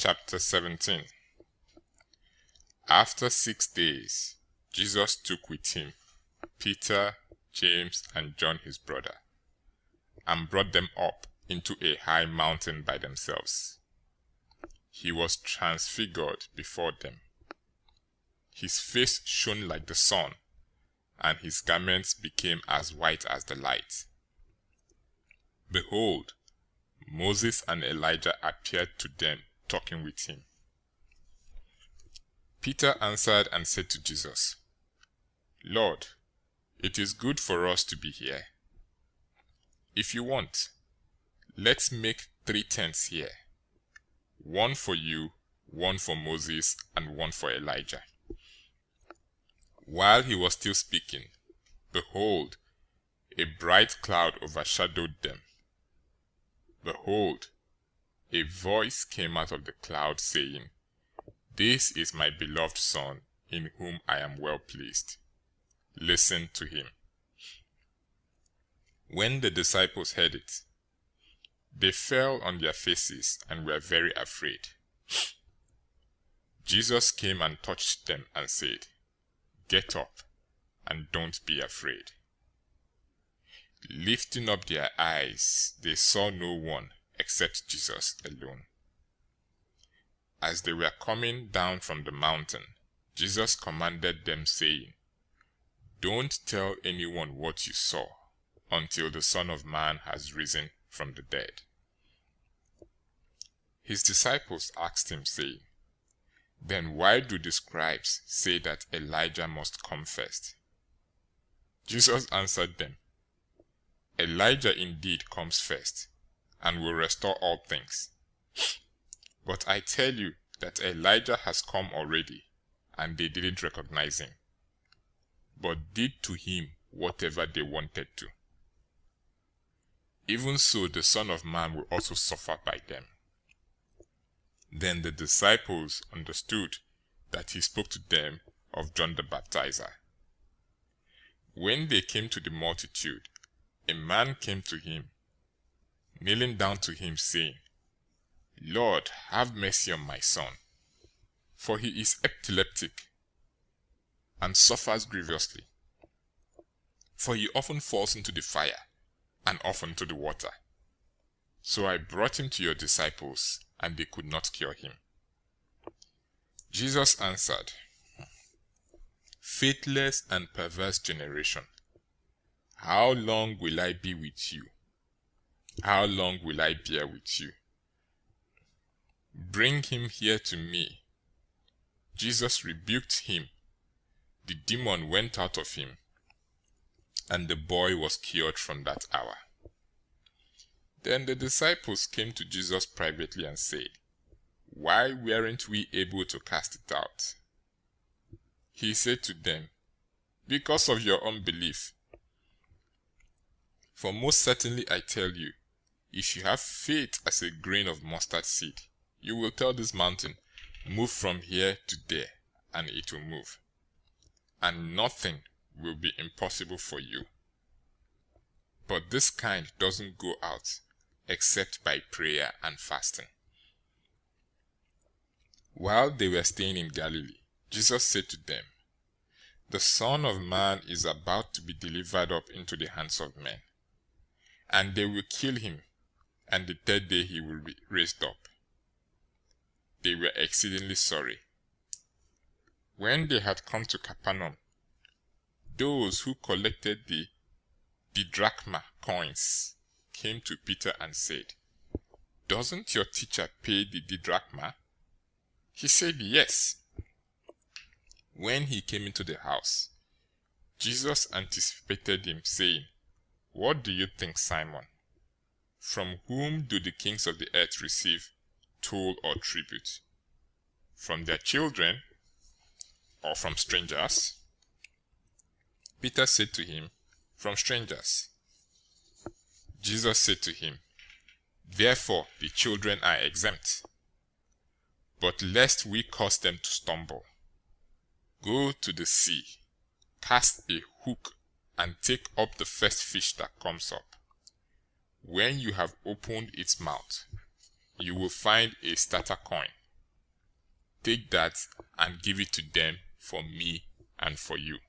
Chapter 17. After 6 days, Jesus took with him Peter, James, and John his brother, and brought them up into a high mountain by themselves. He was transfigured before them. His face shone like the sun, and his garments became as white as the light. Behold, Moses and Elijah appeared to them, talking with him. Peter answered and said to Jesus, "Lord, it is good for us to be here. If you want, let's make 3 tents here, one for you, one for Moses, and one for Elijah." While he was still speaking, behold, a bright cloud overshadowed them. Behold, a voice came out of the cloud saying, "This is my beloved Son, in whom I am well pleased. Listen to him." When the disciples heard it, they fell on their faces and were very afraid. Jesus came and touched them and said, "Get up and don't be afraid." Lifting up their eyes, they saw no one except Jesus alone. As they were coming down from the mountain, Jesus commanded them, saying, "Don't tell anyone what you saw until the Son of Man has risen from the dead." His disciples asked him, saying, "Then why do the scribes say that Elijah must come first?" Jesus answered them, "Elijah indeed comes first, and will restore all things. But I tell you that Elijah has come already, and they didn't recognize him, but did to him whatever they wanted to. Even so, the Son of Man will also suffer by them." Then the disciples understood that he spoke to them of John the Baptizer. When they came to the multitude, a man came to him, kneeling down to him, saying, "Lord, have mercy on my son, for he is epileptic and suffers grievously. For he often falls into the fire and often into the water. So I brought him to your disciples, and they could not cure him." Jesus answered, "Faithless and perverse generation, how long will I be with you? How long will I bear with you? Bring him here to me." Jesus rebuked him. The demon went out of him, and the boy was cured from that hour. Then the disciples came to Jesus privately and said, "Why weren't we able to cast it out?" He said to them, "Because of your unbelief. For most certainly I tell you, if you have faith as a grain of mustard seed, you will tell this mountain, 'Move from here to there,' and it will move. And nothing will be impossible for you. But this kind doesn't go out except by prayer and fasting." While they were staying in Galilee, Jesus said to them, "The Son of Man is about to be delivered up into the hands of men, and they will kill him, and the 3rd day he will be raised up." They were exceedingly sorry. When they had come to Capernaum, those who collected the didrachma coins came to Peter and said, "Doesn't your teacher pay the didrachma?" He said, "Yes." When he came into the house, Jesus anticipated him, saying, "What do you think, Simon? From whom do the kings of the earth receive toll or tribute? From their children or from strangers?" Peter said to him, "From strangers." Jesus said to him, "Therefore the children are exempt. But lest we cause them to stumble, go to the sea, cast a hook, and take up the first fish that comes up. When you have opened its mouth, you will find a stater coin. take that and give it to them for me and for you."